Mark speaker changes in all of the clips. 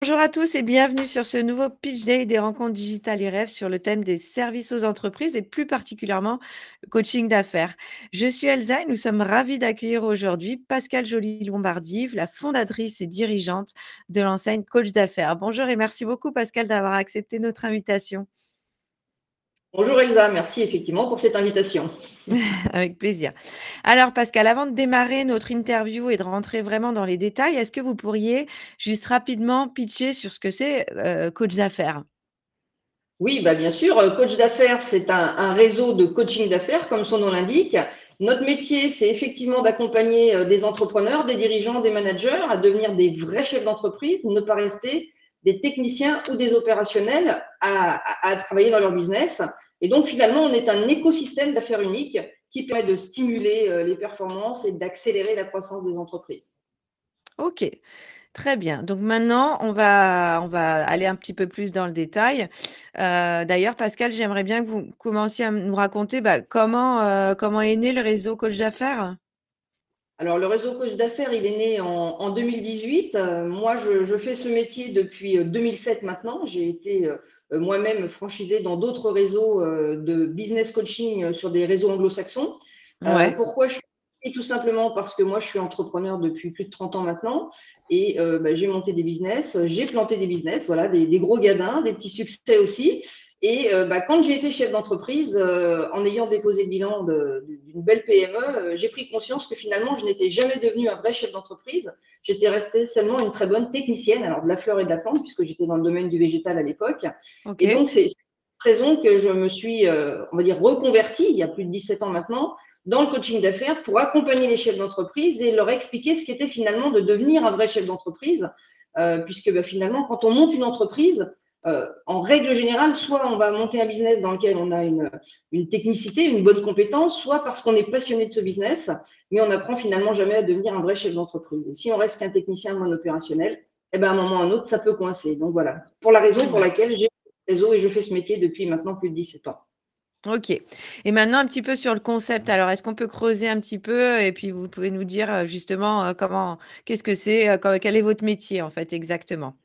Speaker 1: Bonjour à tous et bienvenue sur ce nouveau Pitch Day des rencontres digitales et rêves sur le thème des services aux entreprises et plus particulièrement le coaching d'affaires. Je suis Elsa et nous sommes ravis d'accueillir aujourd'hui Pascal Joly-Lombardi, la fondatrice et dirigeante de l'enseigne Coach d'affaires. Bonjour et merci beaucoup Pascal d'avoir accepté notre invitation.
Speaker 2: Bonjour Elsa, merci effectivement pour cette invitation.
Speaker 1: Avec plaisir. Alors Pascal, avant de démarrer notre interview et de rentrer vraiment dans les détails, est-ce que vous pourriez juste rapidement pitcher sur ce que c'est Coach d'affaires?
Speaker 2: Oui, bah bien sûr, coach d'affaires, c'est un réseau de coaching d'affaires, comme son nom l'indique. Notre métier, c'est effectivement d'accompagner des entrepreneurs, des dirigeants, des managers à devenir des vrais chefs d'entreprise, ne pas rester des techniciens ou des opérationnels à travailler dans leur business. Et donc finalement, on est un écosystème d'affaires unique qui permet de stimuler les performances et d'accélérer la croissance des entreprises.
Speaker 1: Ok, très bien. Donc maintenant, on va aller un petit peu plus dans le détail. D'ailleurs, Pascal, j'aimerais bien que vous commenciez à nous raconter comment est né le réseau Coach d'affaires.
Speaker 2: Alors, le réseau coach d'affaires, il est né en 2018. Moi, je fais ce métier depuis 2007 maintenant. J'ai été moi-même franchisée dans d'autres réseaux de business coaching sur des réseaux anglo-saxons.
Speaker 1: Ouais,
Speaker 2: Pourquoi je fais et tout simplement parce que moi, je suis entrepreneur depuis plus de 30 ans maintenant et j'ai monté des business, j'ai planté des business, voilà, des gros gadins, des petits succès aussi. Et quand j'ai été chef d'entreprise, en ayant déposé le bilan d'une belle PME, j'ai pris conscience que finalement, je n'étais jamais devenue un vrai chef d'entreprise. J'étais restée seulement une très bonne technicienne, alors de la fleur et de la plante, puisque j'étais dans le domaine du végétal à l'époque.
Speaker 1: ok,
Speaker 2: Et donc, c'est cette raison que je me suis, on va dire, reconvertie, il y a plus de 17 ans maintenant, dans le coaching d'affaires pour accompagner les chefs d'entreprise et leur expliquer ce qu'était finalement de devenir un vrai chef d'entreprise. Puisque finalement, quand on monte une entreprise, en règle générale, soit on va monter un business dans lequel on a une technicité, une bonne compétence, soit parce qu'on est passionné de ce business, mais on n'apprend finalement jamais à devenir un vrai chef d'entreprise. Et si on reste qu'un technicien non opérationnel, eh ben, à un moment ou à un autre, ça peut coincer. Donc voilà, pour la raison
Speaker 1: c'est
Speaker 2: pour
Speaker 1: vrai.
Speaker 2: laquelle j'ai ce réseau et je fais ce métier depuis maintenant plus de 17 ans.
Speaker 1: Ok. Et maintenant, un petit peu sur le concept. Alors, est-ce qu'on peut creuser un petit peu et puis vous pouvez nous dire justement qu'est-ce que c'est, quel est votre métier en fait exactement?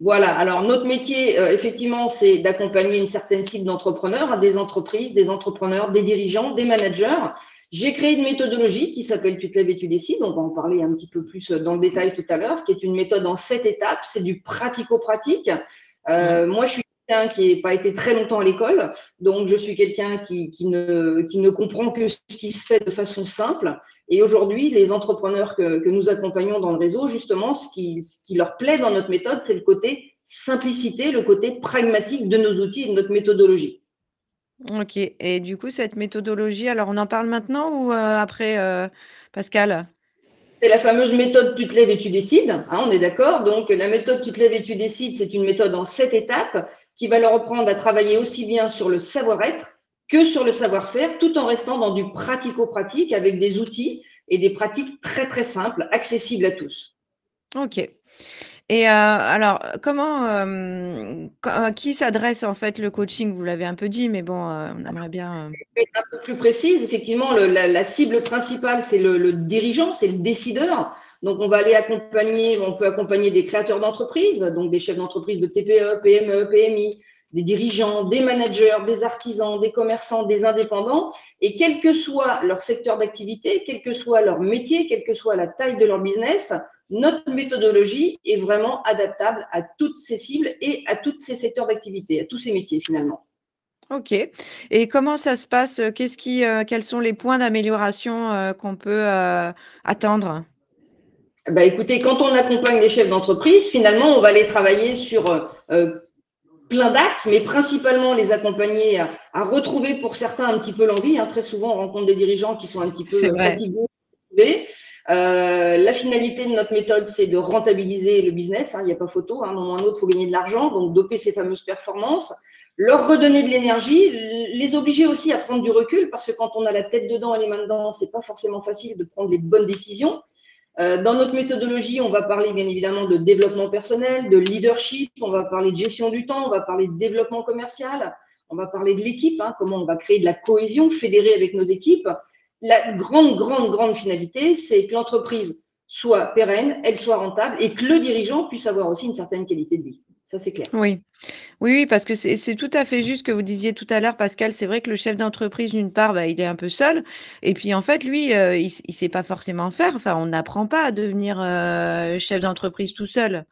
Speaker 2: Voilà, alors notre métier, effectivement, c'est d'accompagner une certaine cible d'entrepreneurs, hein, des entreprises, des entrepreneurs, des dirigeants, des managers. J'ai créé une méthodologie qui s'appelle Tu te lèves et tu décides. On va en parler un petit peu plus dans le détail tout à l'heure, qui est une méthode en 7 étapes. C'est du pratico-pratique.
Speaker 1: Mmh.
Speaker 2: Moi, je suis quelqu'un qui n'a pas été très longtemps à l'école, donc je suis quelqu'un qui ne comprend que ce qui se fait de façon simple. Et aujourd'hui, les entrepreneurs que nous accompagnons dans le réseau, justement, ce qui leur plaît dans notre méthode, c'est le côté simplicité, le côté pragmatique de nos outils et de notre méthodologie.
Speaker 1: OK et du coup, cette méthodologie, alors on en parle maintenant ou après, Pascal?
Speaker 2: C'est la fameuse méthode tu te lèves et tu décides, hein, on est d'accord. Donc la méthode tu te lèves et tu décides, c'est une méthode en 7 étapes qui va leur apprendre à travailler aussi bien sur le savoir-être que sur le savoir-faire, tout en restant dans du pratico-pratique avec des outils et des pratiques très très simples, accessibles à tous.
Speaker 1: OK et alors comment, à qui s'adresse en fait le coaching? Vous l'avez un peu dit, mais bon, on aimerait bien,
Speaker 2: Être un peu plus précise, effectivement, la cible principale, c'est le dirigeant, c'est le décideur. Donc, on va aller accompagner, on peut accompagner des créateurs d'entreprises, donc des chefs d'entreprise de TPE, PME, PMI, des dirigeants, des managers, des artisans, des commerçants, des indépendants. Et quel que soit leur secteur d'activité, quel que soit leur métier, quelle que soit la taille de leur business, notre méthodologie est vraiment adaptable à toutes ces cibles et à tous ces secteurs d'activité, à tous ces métiers finalement.
Speaker 1: OK et comment ça se passe, quels sont les points d'amélioration, qu'on peut, attendre?
Speaker 2: Bah, écoutez, quand on accompagne les chefs d'entreprise, finalement, on va les travailler sur plein d'axes, mais principalement les accompagner à retrouver pour certains un petit peu l'envie. Hein. Très souvent, on rencontre des dirigeants qui sont un petit
Speaker 1: C'est
Speaker 2: peu
Speaker 1: vrai.
Speaker 2: fatigués. La finalité de notre méthode, c'est de rentabiliser le business. Hein. Il n'y a pas photo. Hein. À un moment ou à un autre, il faut gagner de l'argent, donc doper ces fameuses performances, leur redonner de l'énergie, les obliger aussi à prendre du recul, parce que quand on a la tête dedans et les mains dedans, c'est pas forcément facile de prendre les bonnes décisions. Dans notre méthodologie, on va parler bien évidemment de développement personnel, de leadership, on va parler de gestion du temps, on va parler de développement commercial, on va parler de l'équipe, hein, comment on va créer de la cohésion fédérée avec nos équipes. La grande finalité, c'est que l'entreprise soit pérenne, elle soit rentable et que le dirigeant puisse avoir aussi une certaine qualité de vie. Ça, c'est clair.
Speaker 1: Oui. Oui, oui, parce que c'est tout à fait juste ce que vous disiez tout à l'heure, Pascal. C'est vrai que le chef d'entreprise, d'une part, bah, il est un peu seul et puis, en fait, lui, il sait pas forcément faire. Enfin, on n'apprend pas à devenir, chef d'entreprise tout seul.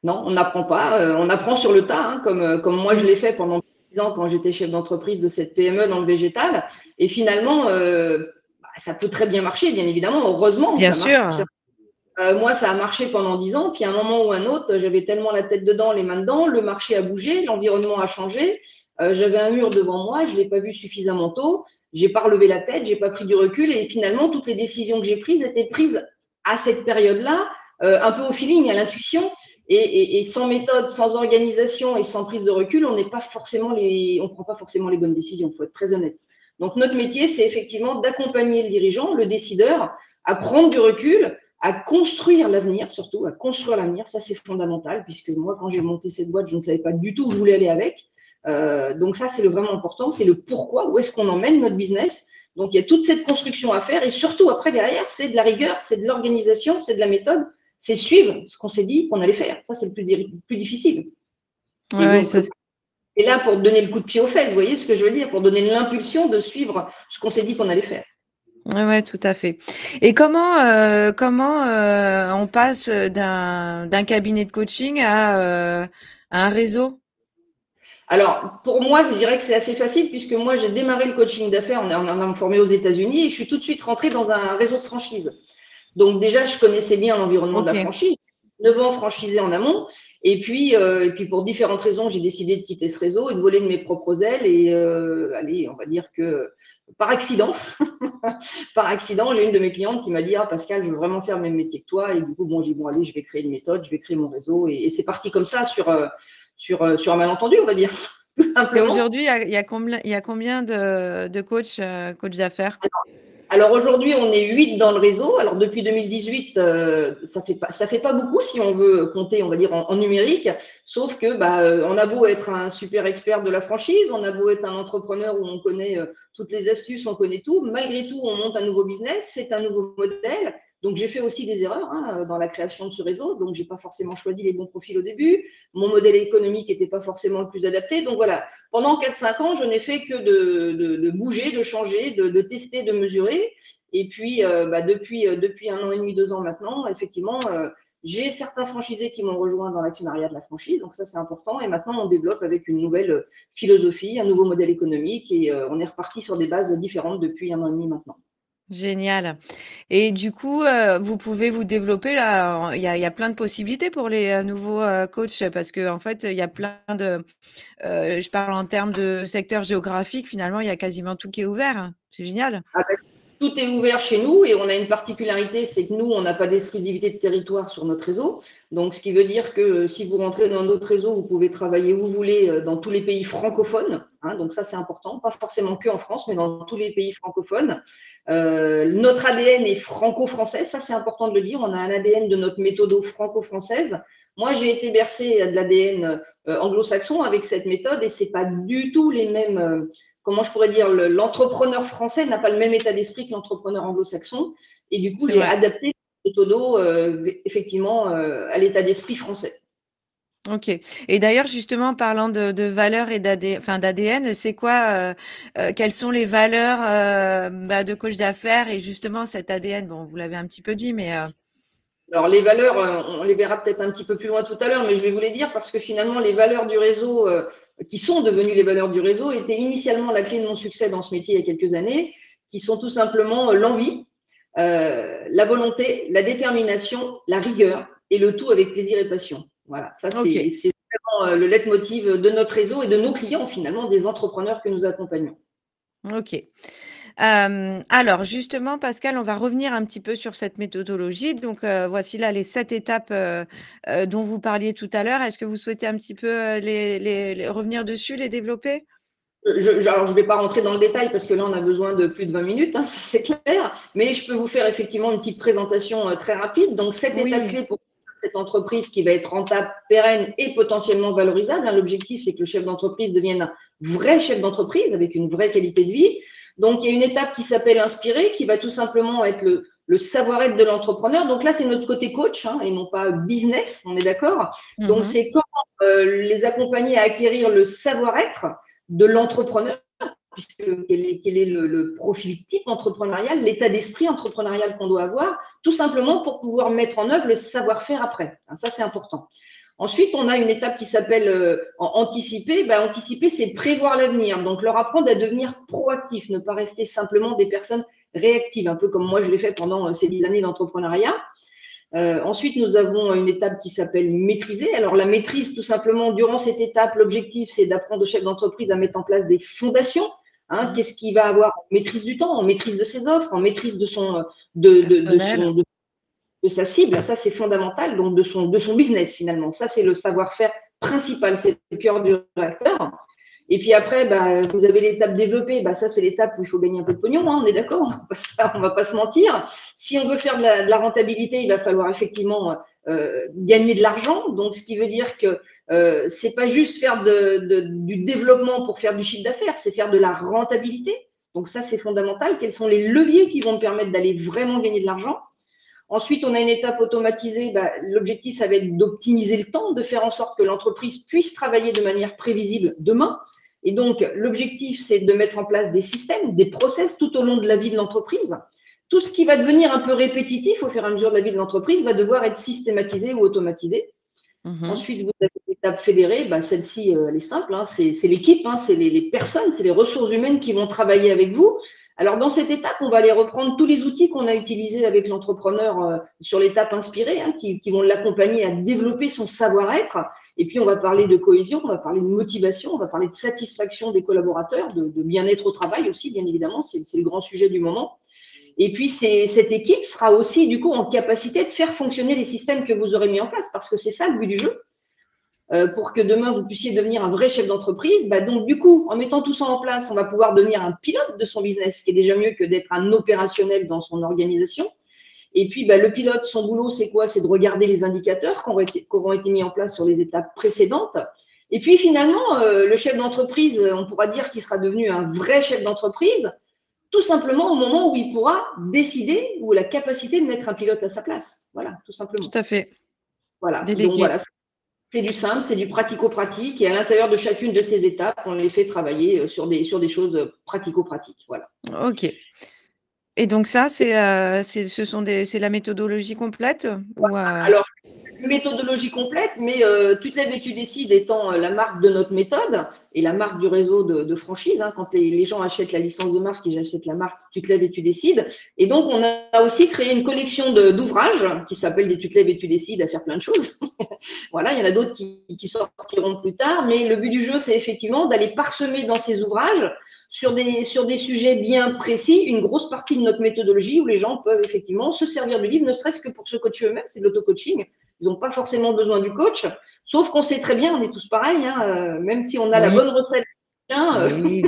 Speaker 2: Non, on n'apprend pas. On apprend sur le tas, hein, comme moi je
Speaker 1: Mmh.
Speaker 2: l'ai fait pendant 10 ans quand j'étais chef d'entreprise de cette PME dans le végétal. Et finalement, bah, ça peut très bien marcher, bien évidemment. Heureusement,
Speaker 1: Bien
Speaker 2: ça marche.
Speaker 1: sûr.
Speaker 2: Moi, ça a marché pendant 10 ans. Puis à un moment ou un autre, j'avais tellement la tête dedans, les mains dedans. Le marché a bougé, l'environnement a changé. J'avais un mur devant moi, je ne l'ai pas vu suffisamment tôt. J'ai pas relevé la tête, j'ai pas pris du recul. Et finalement, toutes les décisions que j'ai prises étaient prises à cette période-là, un peu au feeling, à l'intuition. Et sans méthode, sans organisation et sans prise de recul, on n'est pas forcément on prend pas forcément les bonnes décisions. Il faut être très honnête. Donc notre métier, c'est effectivement d'accompagner le dirigeant, le décideur, à prendre du recul, à construire l'avenir, surtout à construire l'avenir. Ça, c'est fondamental, puisque moi, quand j'ai monté cette boîte, je ne savais pas du tout où je voulais aller avec. Donc ça, c'est le vraiment important, c'est le pourquoi, où est-ce qu'on emmène notre business. Donc il y a toute cette construction à faire, et surtout après, derrière, c'est de la rigueur, c'est de l'organisation, c'est de la méthode, c'est suivre ce qu'on s'est dit qu'on allait faire. Ça, c'est le plus difficile.
Speaker 1: Ouais,
Speaker 2: Et
Speaker 1: ouais,
Speaker 2: donc,
Speaker 1: ça
Speaker 2: et là pour donner le coup de pied aux fesses, vous voyez ce que je veux dire, pour donner l'impulsion de suivre ce qu'on s'est dit qu'on allait faire.
Speaker 1: ouais, ouais, tout à fait. Et comment, on passe, d'un cabinet de coaching à un réseau?
Speaker 2: Alors, pour moi, je dirais que c'est assez facile puisque moi, j'ai démarré le coaching d'affaires, on en a formé aux États-Unis et je suis tout de suite rentrée dans un réseau de franchise. Donc déjà, je connaissais bien l'environnement de la
Speaker 1: OK.
Speaker 2: franchise, 9 ans franchisé en amont. Et puis pour différentes raisons, j'ai décidé de quitter ce réseau et de voler de mes propres ailes. Et allez, on va dire que par accident, par accident, j'ai une de mes clientes qui m'a dit: Ah, Pascal, je veux vraiment faire le même métier que toi. Et du coup, bon, j'ai dit: Bon, allez, je vais créer une méthode, je vais créer mon réseau. Et c'est parti comme ça sur un malentendu, on va dire, tout
Speaker 1: Et
Speaker 2: simplement.
Speaker 1: aujourd'hui, il y a combien de coachs d'affaires?
Speaker 2: Alors aujourd'hui, on est 8 dans le réseau. Alors depuis 2018, ça fait pas beaucoup si on veut compter, on va dire, en numérique. Sauf que bah, on a beau être un super expert de la franchise, on a beau être un entrepreneur où on connaît toutes les astuces, on connaît tout. Malgré tout, on monte un nouveau business, c'est un nouveau modèle. Donc j'ai fait aussi des erreurs hein, dans la création de ce réseau. Donc j'ai pas forcément choisi les bons profils au début. Mon modèle économique n'était pas forcément le plus adapté. Donc voilà, pendant 4-5 ans, je n'ai fait que de bouger, de changer, de tester, de mesurer. Et puis, bah, depuis 1 an et demi, 2 ans maintenant, effectivement, j'ai certains franchisés qui m'ont rejoint dans l'actionnariat de la franchise. Donc ça, c'est important. Et maintenant, on développe avec une nouvelle philosophie, un nouveau modèle économique. Et on est reparti sur des bases différentes depuis 1 an et demi maintenant.
Speaker 1: Génial. Et du coup, vous pouvez vous développer là, il y a plein de possibilités pour les, nouveaux, coachs parce qu'en fait, il y a plein de je parle en termes de secteur géographique, finalement, il y a quasiment tout qui est ouvert, hein. C'est génial.
Speaker 2: Ah ben, tout est ouvert chez nous et on a une particularité, c'est que nous, on n'a pas d'exclusivité de territoire sur notre réseau. Donc, ce qui veut dire que si vous rentrez dans notre réseau, vous pouvez travailler où vous voulez dans tous les pays francophones. Hein, donc, ça, c'est important. Pas forcément que en France, mais dans tous les pays francophones. Notre ADN est franco-français. Ça, c'est important de le dire. On a un ADN de notre méthode franco-française. Moi, j'ai été bercée de l'ADN anglo-saxon avec cette méthode et c'est pas du tout les mêmes comment je pourrais dire, l'entrepreneur français n'a pas le même état d'esprit que l'entrepreneur anglo-saxon. Et du coup,
Speaker 1: C'est
Speaker 2: j'ai
Speaker 1: vrai.
Speaker 2: adapté le méthodo effectivement à l'état d'esprit français.
Speaker 1: OK. Et d'ailleurs, justement, parlant de valeurs et d'ADN, c'est quoi, quelles sont les valeurs, bah, de coach d'affaires et justement cet ADN? Bon, vous l'avez un petit peu dit, mais
Speaker 2: Alors, les valeurs, on les verra peut-être un petit peu plus loin tout à l'heure, mais je vais vous les dire parce que finalement, les valeurs du réseau, qui sont devenues les valeurs du réseau, étaient initialement la clé de mon succès dans ce métier il y a quelques années, qui sont tout simplement l'envie, la volonté, la détermination, la rigueur, et le tout avec plaisir et passion. Voilà, ça
Speaker 1: OK.
Speaker 2: c'est vraiment le leitmotiv de notre réseau et de nos clients, finalement, des entrepreneurs que nous accompagnons.
Speaker 1: OK. Alors justement, Pascal, on va revenir un petit peu sur cette méthodologie. Donc, voici là les 7 étapes, dont vous parliez tout à l'heure. Est-ce que vous souhaitez un petit peu, les revenir dessus, les développer?
Speaker 2: Alors, je ne vais pas rentrer dans le détail parce que là, on a besoin de plus de 20 minutes, hein, ça c'est clair, mais je peux vous faire effectivement une petite présentation très rapide. Donc, cette étape
Speaker 1: Oui,
Speaker 2: clé pour cette entreprise qui va être rentable, pérenne et potentiellement valorisable. Hein, l'objectif, c'est que le chef d'entreprise devienne un vrai chef d'entreprise avec une vraie qualité de vie. Donc, il y a une étape qui s'appelle inspirer, qui va tout simplement être le savoir-être de l'entrepreneur. Donc là, c'est notre côté coach hein, et non pas business, on est d'accord. Donc,
Speaker 1: Mhm.
Speaker 2: c'est comment les accompagner à acquérir le savoir-être de l'entrepreneur, puisque quel est le profil type entrepreneurial, l'état d'esprit entrepreneurial qu'on doit avoir, tout simplement pour pouvoir mettre en œuvre le savoir-faire après. Ça, c'est important. Ensuite, on a une étape qui s'appelle anticiper. Anticiper, c'est prévoir l'avenir. Donc, leur apprendre à devenir proactif, ne pas rester simplement des personnes réactives, un peu comme moi je l'ai fait pendant ces 10 années d'entrepreneuriat. Ensuite, nous avons une étape qui s'appelle maîtriser. Alors, la maîtrise, tout simplement, durant cette étape, l'objectif, c'est d'apprendre au chef d'entreprise à mettre en place des fondations. Hein, qu'est-ce qu'il va avoir en maîtrise du temps, en maîtrise de ses offres, en maîtrise de
Speaker 1: Personnel.
Speaker 2: sa cible, ça c'est fondamental, donc de son business finalement. Ça c'est le savoir-faire principal, c'est le cœur du réacteur. Et puis après, vous avez l'étape développée, ça c'est l'étape où il faut gagner un peu de pognon, hein, on est d'accord, on ne va pas se mentir. Si on veut faire de la rentabilité, il va falloir effectivement gagner de l'argent, donc ce qui veut dire que c'est pas juste faire du développement pour faire du chiffre d'affaires, c'est faire de la rentabilité. Donc ça c'est fondamental. Quels sont les leviers qui vont me permettre d'aller vraiment gagner de l'argent? Ensuite, on a une étape automatisée. L'objectif, ça va être d'optimiser le temps, de faire en sorte que l'entreprise puisse travailler de manière prévisible demain. Et donc, l'objectif, c'est de mettre en place des systèmes, des process tout au long de la vie de l'entreprise. Tout ce qui va devenir un peu répétitif au fur et à mesure de la vie de l'entreprise va devoir être systématisé ou automatisé. Ensuite, vous avez l'étape fédérée. Celle-ci, elle est simple. Hein, c'est l'équipe, hein, c'est les personnes, c'est les ressources humaines qui vont travailler avec vous. Alors, dans cette étape, on va aller reprendre tous les outils qu'on a utilisés avec l'entrepreneur sur l'étape inspirée, hein, qui vont l'accompagner à développer son savoir-être. Et puis, on va parler de cohésion, on va parler de motivation, on va parler de satisfaction des collaborateurs, de bien-être au travail aussi, bien évidemment. C'est le grand sujet du moment. Et puis, cette équipe sera aussi, du coup, en capacité de faire fonctionner les systèmes que vous aurez mis en place, parce que c'est ça le but du jeu. Pour que demain, vous puissiez devenir un vrai chef d'entreprise. Donc, du coup, en mettant tout ça en place, on va pouvoir devenir un pilote de son business, ce qui est déjà mieux que d'être un opérationnel dans son organisation. Et puis, le pilote, son boulot, c'est quoi? C'est de regarder les indicateurs qui auront été mis en place sur les étapes précédentes. Et puis, finalement, le chef d'entreprise, on pourra dire qu'il sera devenu un vrai chef d'entreprise, tout simplement au moment où il pourra décider ou la capacité de mettre un pilote à sa place. Voilà, tout simplement.
Speaker 1: Tout à fait.
Speaker 2: Voilà. Donc,
Speaker 1: Délégué.
Speaker 2: voilà. C'est du simple, c'est du pratico-pratique. Et à l'intérieur de chacune de ces étapes, on les fait travailler sur des choses pratico-pratiques. Voilà.
Speaker 1: OK. Et donc ça, c'est la méthodologie complète ou
Speaker 2: Alors, une méthodologie complète, mais Tu te lèves et tu décides étant la marque de notre méthode et la marque du réseau de franchise. Hein, quand les gens achètent la licence de marque et j'achète la marque, tu te lèves et tu décides. Et donc, on a aussi créé une collection d'ouvrages qui s'appelle des Tu te lèves et tu décides à faire plein de choses. Voilà, il y en a d'autres qui sortiront plus tard, mais le but du jeu, c'est effectivement d'aller parsemer dans ces ouvrages sur des sujets bien précis, une grosse partie de notre méthodologie où les gens peuvent effectivement se servir du livre, ne serait-ce que pour se coacher eux-mêmes, c'est de l'auto-coaching. Ils n'ont pas forcément besoin du coach, sauf qu'on sait très bien, on est tous pareils, hein, même si on a la
Speaker 1: oui,
Speaker 2: bonne recette,
Speaker 1: oui.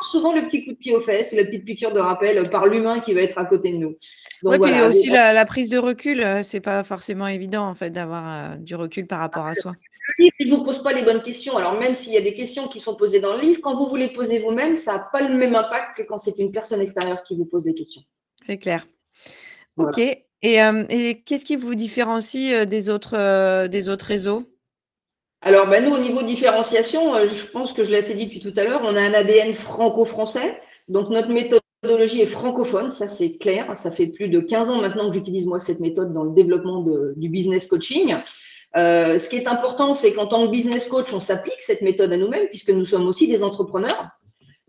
Speaker 2: souvent le petit coup de pied aux fesses ou la petite piqûre de rappel par l'humain qui va être à côté de nous. Donc
Speaker 1: Ouais, puis
Speaker 2: voilà.
Speaker 1: aussi la prise de recul, c'est pas forcément évident en fait d'avoir, du recul par rapport à soi.
Speaker 2: Le livre, il ne vous pose pas les bonnes questions. Alors, même s'il y a des questions qui sont posées dans le livre, quand vous vous les posez vous-même, ça n'a pas le même impact que quand c'est une personne extérieure qui vous pose des questions.
Speaker 1: C'est clair. OK,
Speaker 2: Voilà.
Speaker 1: et qu'est-ce qui vous différencie, des autres réseaux?
Speaker 2: Alors, nous, au niveau différenciation, je pense que je l'ai assez dit depuis tout à l'heure, on a un ADN franco-français. Donc, notre méthodologie est francophone, ça c'est clair. Ça fait plus de 15 ans maintenant que j'utilise moi cette méthode dans le développement du business coaching. Ce qui est important, c'est qu'en tant que business coach, on s'applique cette méthode à nous-mêmes puisque nous sommes aussi des entrepreneurs.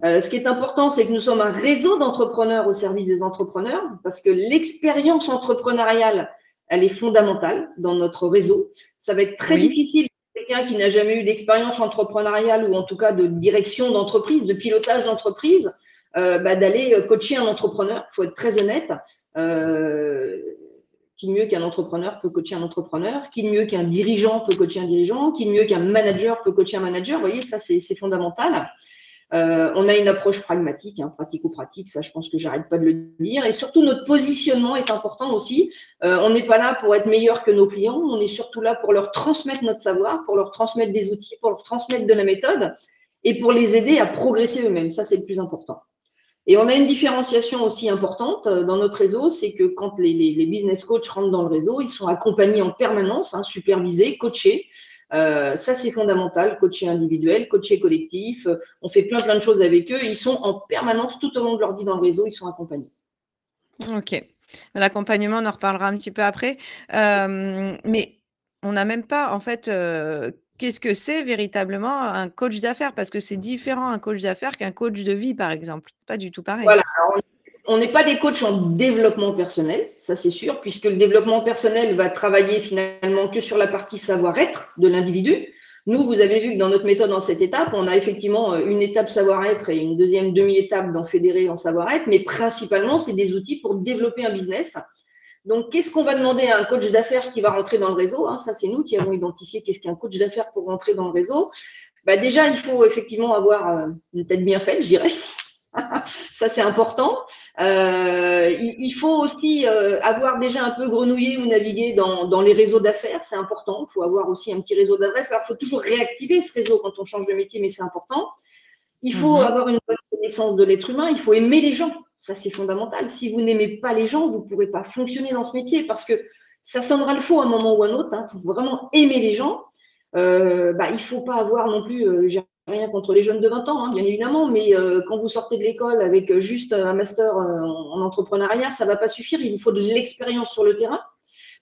Speaker 2: Ce qui est important, c'est que nous sommes un réseau d'entrepreneurs au service des entrepreneurs parce que l'expérience entrepreneuriale, elle est fondamentale dans notre réseau. Ça va être très
Speaker 1: Oui,
Speaker 2: difficile pour quelqu'un qui n'a jamais eu d'expérience entrepreneuriale ou en tout cas de direction d'entreprise, de pilotage d'entreprise, d'aller coacher un entrepreneur. Il faut être très honnête. Qui mieux qu'un entrepreneur peut coacher un entrepreneur? Qui mieux qu'un dirigeant peut coacher un dirigeant? Qui mieux qu'un manager peut coacher un manager? Vous voyez, ça, c'est fondamental. On a une approche pragmatique, hein, pratico-pratique, ça je pense que j'arrête pas de le dire. Et surtout, notre positionnement est important aussi. On n'est pas là pour être meilleur que nos clients, on est surtout là pour leur transmettre notre savoir, pour leur transmettre des outils, pour leur transmettre de la méthode et pour les aider à progresser eux-mêmes. Ça, c'est le plus important. Et on a une différenciation aussi importante dans notre réseau, c'est que quand les business coachs rentrent dans le réseau, ils sont accompagnés en permanence, hein, supervisés, coachés. Ça, c'est fondamental, coacher individuel, coacher collectif. On fait plein de choses avec eux. Ils sont en permanence tout au long de leur vie dans le réseau, ils sont accompagnés.
Speaker 1: OK. L'accompagnement, on en reparlera un petit peu après. Mais on n'a même pas en fait, qu'est-ce que c'est véritablement un coach d'affaires? Parce que c'est différent un coach d'affaires qu'un coach de vie, par exemple. Pas du tout pareil.
Speaker 2: Voilà. Alors, on n'est pas des coachs en développement personnel, ça c'est sûr, puisque le développement personnel va travailler finalement que sur la partie savoir-être de l'individu. Nous, vous avez vu que dans notre méthode, dans cette étape, on a effectivement une étape savoir-être et une deuxième demi-étape dans fédérer en savoir-être, mais principalement, c'est des outils pour développer un business. Donc, qu'est-ce qu'on va demander à un coach d'affaires qui va rentrer dans le réseau? Ça, c'est nous qui avons identifié qu'est-ce qu'un coach d'affaires pour rentrer dans le réseau. Déjà, il faut effectivement avoir une tête bien faite, je dirais. Ça, c'est important. Il faut aussi avoir déjà un peu grenouillé ou navigué dans les réseaux d'affaires. C'est important. Il faut avoir aussi un petit réseau d'adresses. Alors, il faut toujours réactiver ce réseau quand on change de métier, mais c'est important. Il faut
Speaker 1: Mmh.
Speaker 2: avoir une bonne connaissance de l'être humain. Il faut aimer les gens. Ça, c'est fondamental. Si vous n'aimez pas les gens, vous ne pourrez pas fonctionner dans ce métier parce que ça sonnera le faux à un moment ou à un autre. Il faut vraiment aimer les gens. Il ne faut pas avoir non plus, j'ai rien contre les jeunes de 20 ans, bien évidemment, mais quand vous sortez de l'école avec juste un master en entrepreneuriat, ça ne va pas suffire. Il vous faut de l'expérience sur le terrain.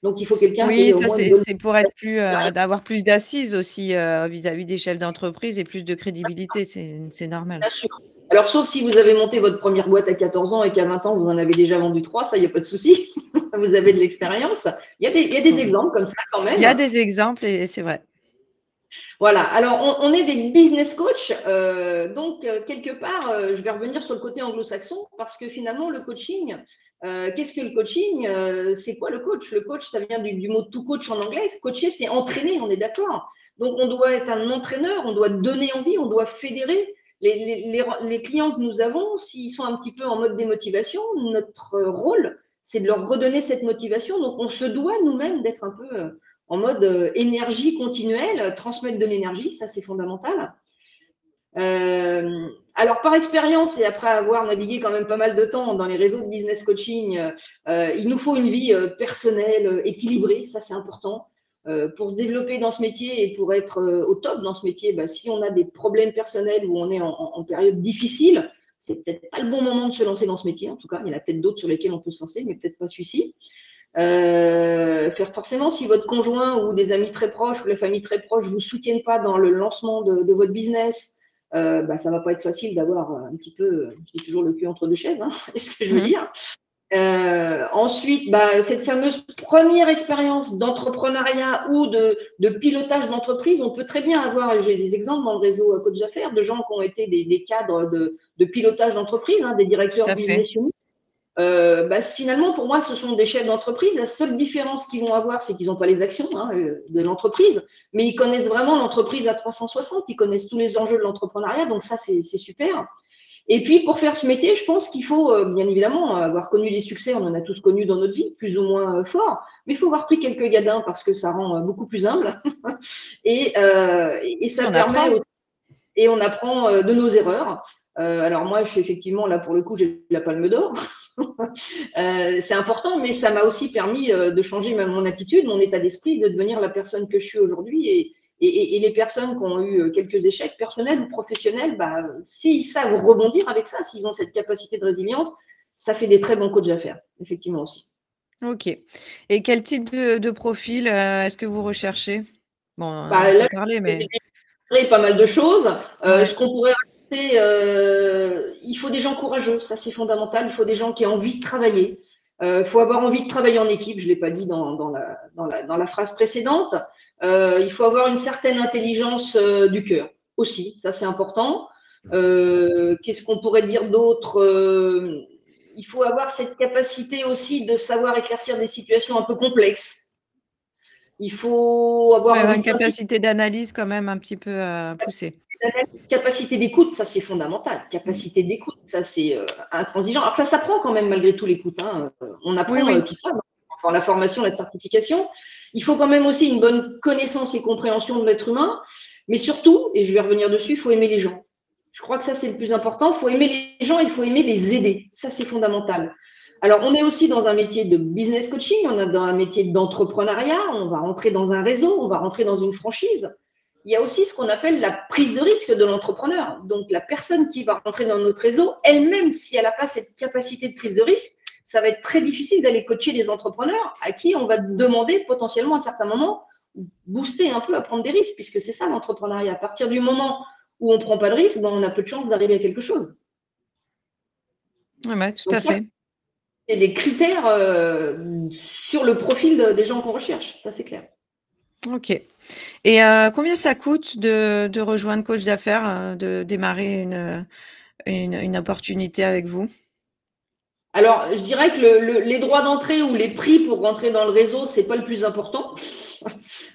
Speaker 2: Donc, il faut quelqu'un qui ait
Speaker 1: Oui,
Speaker 2: au
Speaker 1: ça
Speaker 2: moins une
Speaker 1: c'est
Speaker 2: bonne.
Speaker 1: c'est pour être plus, d'avoir plus d'assises aussi, vis-à-vis des chefs d'entreprise et plus de crédibilité, c'est normal.
Speaker 2: Bien sûr. Alors, sauf si vous avez monté votre première boîte à 14 ans et qu'à 20 ans, vous en avez déjà vendu 3, ça, il n'y a pas de souci. Vous avez de l'expérience. Il y a des
Speaker 1: Mmh.
Speaker 2: exemples comme ça quand
Speaker 1: Il y a
Speaker 2: même.
Speaker 1: des exemples et c'est vrai.
Speaker 2: Voilà, alors on est des business coachs, donc quelque part, je vais revenir sur le côté anglo-saxon parce que finalement, le coaching, qu'est-ce que le coaching? C'est quoi le coach? Le coach, ça vient du mot to coach en anglais. Coacher, c'est entraîner, on est d'accord. Donc on doit être un entraîneur, on doit donner envie, on doit fédérer. Les clients que nous avons, s'ils sont un petit peu en mode démotivation, notre rôle, c'est de leur redonner cette motivation. Donc on se doit nous-mêmes d'être un peu en mode énergie continuelle, transmettre de l'énergie, ça c'est fondamental. Alors par expérience et après avoir navigué quand même pas mal de temps dans les réseaux de business coaching, il nous faut une vie personnelle équilibrée, ça c'est important. Pour se développer dans ce métier et pour être au top dans ce métier, si on a des problèmes personnels ou on est en période difficile, c'est peut-être pas le bon moment de se lancer dans ce métier. En tout cas, il y en a peut-être d'autres sur lesquels on peut se lancer, mais peut-être pas celui-ci. Faire forcément, si votre conjoint ou des amis très proches ou la famille très proche ne vous soutiennent pas dans le lancement de votre business, ça ne va pas être facile d'avoir un petit peu, je dis toujours le cul entre deux chaises, c'est ce que je veux
Speaker 1: Mmh.
Speaker 2: dire. Ensuite, cette fameuse première expérience d'entrepreneuriat ou de pilotage d'entreprise, on peut très bien avoir, j'ai des exemples dans le réseau Coach d'affaires, de gens qui ont été des cadres de pilotage d'entreprise, des
Speaker 1: Tout
Speaker 2: directeurs
Speaker 1: à fait.
Speaker 2: business unit. Finalement, pour moi, ce sont des chefs d'entreprise. La seule différence qu'ils vont avoir, c'est qu'ils n'ont pas les actions de l'entreprise, mais ils connaissent vraiment l'entreprise à 360, ils connaissent tous les enjeux de l'entrepreneuriat, donc ça, c'est super. Et puis, pour faire ce métier, je pense qu'il faut, bien évidemment, avoir connu des succès, on en a tous connu dans notre vie, plus ou moins forts, mais il faut avoir pris quelques gadins parce que ça rend beaucoup plus humble et
Speaker 1: Oui,
Speaker 2: ça
Speaker 1: on
Speaker 2: permet
Speaker 1: apprend.
Speaker 2: aussi, et on apprend de nos erreurs. Alors moi, je suis effectivement, là, pour le coup, j'ai la palme d'or. C'est important, mais ça m'a aussi permis de changer mon attitude, mon état d'esprit, de devenir la personne que je suis aujourd'hui. Et les personnes qui ont eu quelques échecs personnels ou professionnels, s'ils savent rebondir avec ça, s'ils ont cette capacité de résilience, ça fait des très bons coachs d'affaires, effectivement aussi.
Speaker 1: OK. Et quel type de profil, est-ce que vous recherchez? Bon, on en a un
Speaker 2: Là,
Speaker 1: peu parlé,
Speaker 2: j'ai
Speaker 1: mais
Speaker 2: démontré pas mal de choses. Ce
Speaker 1: ouais,
Speaker 2: qu'on pourrait rajouter, il faut des gens courageux, ça c'est fondamental. Il faut des gens qui ont envie de travailler. Il faut avoir envie de travailler en équipe, je ne l'ai pas dit dans la phrase précédente. Il faut avoir une certaine intelligence du cœur aussi, ça c'est important. Qu'est-ce qu'on pourrait dire d'autre? Il faut avoir cette capacité aussi de savoir éclaircir des situations un peu complexes. Il faut avoir
Speaker 1: ouais,
Speaker 2: envie
Speaker 1: une
Speaker 2: de simplifier.
Speaker 1: capacité d'analyse quand même un petit peu, poussée.
Speaker 2: Capacité d'écoute, ça c'est fondamental.
Speaker 1: Mmh.
Speaker 2: Capacité d'écoute, ça c'est intransigeant. Alors ça s'apprend quand même malgré tout l'écoute. On
Speaker 1: Oui,
Speaker 2: apprend
Speaker 1: oui,
Speaker 2: tout ça dans la formation, la certification. Il faut quand même aussi une bonne connaissance et compréhension de l'être humain. Mais surtout, et je vais revenir dessus, il faut aimer les gens. Je crois que ça, c'est le plus important. Il faut aimer les gens, il faut aimer les aider. Ça, c'est fondamental. Alors, on est aussi dans un métier de business coaching, on est dans un métier d'entrepreneuriat, on va rentrer dans un réseau, on va rentrer dans une franchise. Il y a aussi ce qu'on appelle la prise de risque de l'entrepreneur. Donc, la personne qui va rentrer dans notre réseau, elle-même, si elle n'a pas cette capacité de prise de risque, ça va être très difficile d'aller coacher des entrepreneurs à qui on va demander potentiellement à certains moments booster un peu à prendre des risques, puisque c'est ça l'entrepreneuriat. À partir du moment où on ne prend pas de risque, ben, on a peu de chances d'arriver à quelque chose.
Speaker 1: Ouais, tout
Speaker 2: Donc
Speaker 1: à
Speaker 2: ça,
Speaker 1: fait.
Speaker 2: c'est des critères sur le profil des gens qu'on recherche, ça c'est clair.
Speaker 1: OK. Et combien ça coûte de rejoindre Coach d'affaires, de démarrer une opportunité avec vous?
Speaker 2: Alors, je dirais que les droits d'entrée ou les prix pour rentrer dans le réseau, c'est pas le plus important.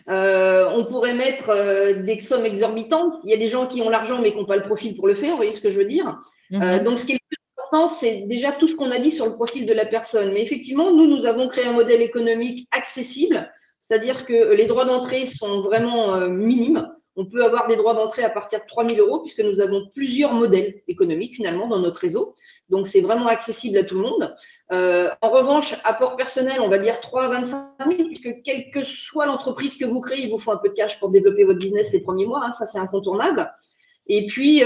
Speaker 2: On pourrait mettre des sommes exorbitantes. Il y a des gens qui ont l'argent mais qui n'ont pas le profil pour le faire, vous voyez ce que je veux dire?
Speaker 1: Mmh.
Speaker 2: Donc, ce qui est le plus important, c'est déjà tout ce qu'on a dit sur le profil de la personne. Mais effectivement, nous avons créé un modèle économique accessible, c'est-à-dire que les droits d'entrée sont vraiment minimes. On peut avoir des droits d'entrée à partir de 3 000 euros puisque nous avons plusieurs modèles économiques finalement dans notre réseau. Donc, c'est vraiment accessible à tout le monde. En revanche, apport personnel, on va dire 3 à 25 000, puisque quelle que soit l'entreprise que vous créez, il vous faut un peu de cash pour développer votre business les premiers mois. Hein, ça, c'est incontournable. Et puis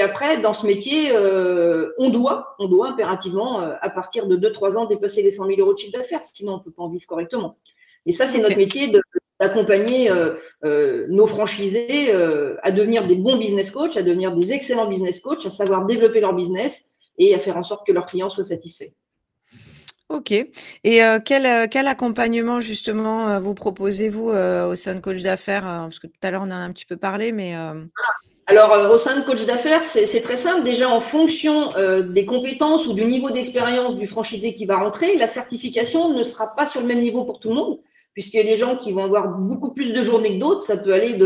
Speaker 2: après, dans ce métier, on doit impérativement, à partir de 2-3 ans, dépasser les 100 000 euros de chiffre d'affaires. Sinon, on ne peut pas en vivre correctement. Et ça, c'est notre
Speaker 1: OK.
Speaker 2: métier d'accompagner nos franchisés à devenir des bons business coachs, à devenir des excellents business coachs, à savoir développer leur business et à faire en sorte que leurs clients soient satisfaits.
Speaker 1: OK. Et quel accompagnement justement, vous proposez-vous, au sein de Coach d'affaires? Parce que tout à l'heure on en a un petit peu parlé, mais
Speaker 2: Alors, au sein de coach d'affaires, c'est très simple. Déjà, en fonction des compétences ou du niveau d'expérience du franchisé qui va rentrer, la certification ne sera pas sur le même niveau pour tout le monde, puisqu'il y a des gens qui vont avoir beaucoup plus de journées que d'autres. Ça peut aller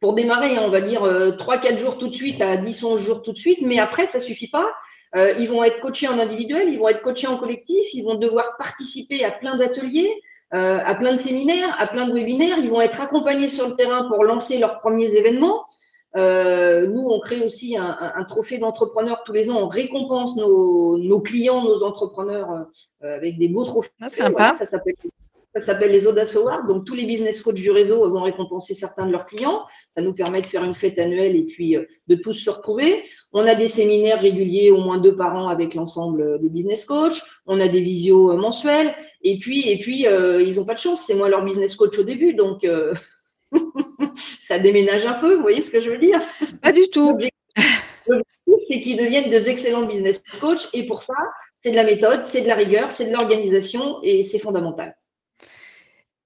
Speaker 2: pour démarrer, hein, on va dire 3-4 jours tout de suite à 10-11 jours tout de suite, mais après, ça suffit pas. Ils vont être coachés en individuel, ils vont être coachés en collectif, ils vont devoir participer à plein d'ateliers, à plein de séminaires, à plein de webinaires. Ils vont être accompagnés sur le terrain pour lancer leurs premiers événements. Nous, on crée aussi un trophée d'entrepreneurs tous les ans. On récompense nos clients, nos entrepreneurs avec des beaux trophées.
Speaker 1: ah
Speaker 2: Voilà,
Speaker 1: sympa.
Speaker 2: ça s'appelle les Audace Awards. Donc, tous les business coachs du réseau vont récompenser certains de leurs clients. Ça nous permet de faire une fête annuelle et puis de tous se retrouver. On a des séminaires réguliers, au moins 2 par an avec l'ensemble des business coachs. On a des visios mensuels. Et puis ils n'ont pas de chance. C'est moi leur business coach au début. Donc, ça déménage un peu. Vous voyez ce que je veux dire?
Speaker 1: Pas du tout.
Speaker 2: L'objectif, c'est qu'ils deviennent des excellents business coachs. Et pour ça, c'est de la méthode, c'est de la rigueur, c'est de l'organisation et c'est fondamental.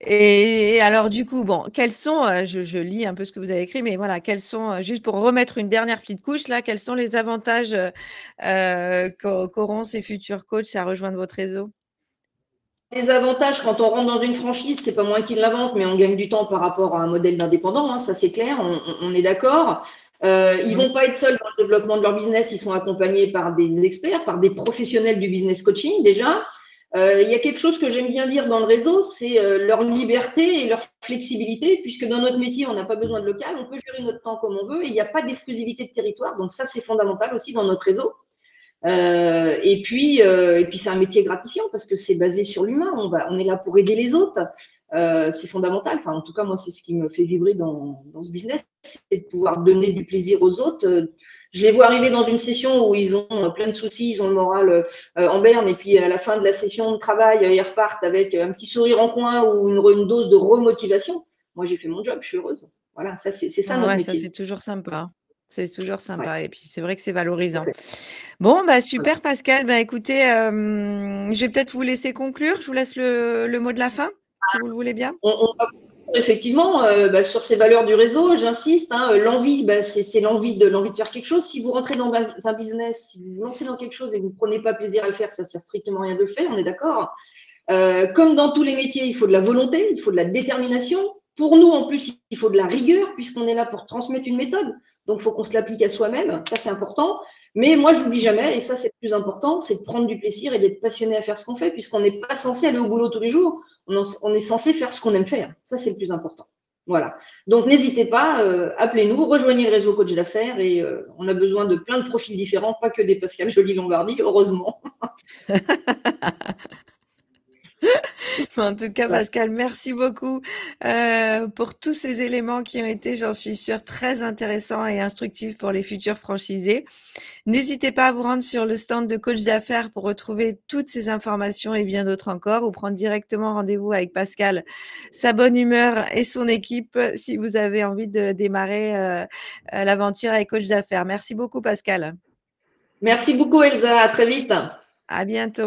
Speaker 1: Et alors du coup, bon, quels sont, je lis un peu ce que vous avez écrit, mais voilà, quels sont, juste pour remettre une dernière petite couche là, quels sont les avantages, qu'auront ces futurs coachs à rejoindre votre réseau?
Speaker 2: Les avantages, quand on rentre dans une franchise, c'est pas moi qui l'invente, mais on gagne du temps par rapport à un modèle d'indépendant, hein, ça c'est clair, on est d'accord. Ils
Speaker 1: Mmh.
Speaker 2: vont pas être seuls dans le développement de leur business, ils sont accompagnés par des experts, par des professionnels du business coaching déjà. Il y a quelque chose que j'aime bien dire dans le réseau, c'est leur liberté et leur flexibilité, puisque dans notre métier, on n'a pas besoin de local, on peut gérer notre temps comme on veut et il n'y a pas d'exclusivité de territoire. Donc ça, c'est fondamental aussi dans notre réseau. Et puis c'est un métier gratifiant parce que c'est basé sur l'humain. On est là pour aider les autres. C'est fondamental. Enfin, en tout cas, moi, c'est ce qui me fait vibrer dans ce business, c'est de pouvoir donner du plaisir aux autres. Je les vois arriver dans une session où ils ont plein de soucis, ils ont le moral en berne, et puis à la fin de la session de travail, ils repartent avec un petit sourire en coin ou une dose de remotivation. Moi, j'ai fait mon job, je suis heureuse. Voilà, ça, c'est ça
Speaker 1: Ah
Speaker 2: notre
Speaker 1: ouais, ça
Speaker 2: métier.
Speaker 1: c'est toujours sympa. C'est toujours
Speaker 2: Ouais.
Speaker 1: sympa et puis c'est vrai que c'est valorisant. Bon, bah,
Speaker 2: Voilà.
Speaker 1: super Pascal, bah, écoutez, je vais peut-être vous laisser conclure. Je vous laisse le mot de la fin, si vous le voulez bien?
Speaker 2: On va effectivement sur ces valeurs du réseau, j'insiste, hein, l'envie, c'est l'envie de faire quelque chose. Si vous rentrez dans un business, si vous vous lancez dans quelque chose et que vous ne prenez pas plaisir à le faire, ça ne sert strictement à rien de le faire, on est d'accord. Comme dans tous les métiers, il faut de la volonté, il faut de la détermination. Pour nous, en plus, il faut de la rigueur, puisqu'on est là pour transmettre une méthode. Donc, il faut qu'on se l'applique à soi-même. Ça, c'est important. Mais moi, je n'oublie jamais, et ça, c'est le plus important, c'est de prendre du plaisir et d'être passionné à faire ce qu'on fait, puisqu'on n'est pas censé aller au boulot tous les jours. On est censé faire ce qu'on aime faire. Ça, c'est le plus important. Voilà. Donc, n'hésitez pas, appelez-nous, rejoignez le réseau coach d'affaires et on a besoin de plein de profils différents, pas que des Pascal Joly-Lombardi, heureusement.
Speaker 1: En tout cas,
Speaker 2: Voilà.
Speaker 1: Pascal, merci beaucoup pour tous ces éléments qui ont été, j'en suis sûre, très intéressants et instructifs pour les futurs franchisés. N'hésitez pas à vous rendre sur le stand de coach d'affaires pour retrouver toutes ces informations et bien d'autres encore, ou prendre directement rendez-vous avec Pascal, sa bonne humeur et son équipe si vous avez envie de démarrer l'aventure avec coach d'affaires. Merci beaucoup, Pascal.
Speaker 2: Merci beaucoup, Elsa. À très vite.
Speaker 1: À bientôt.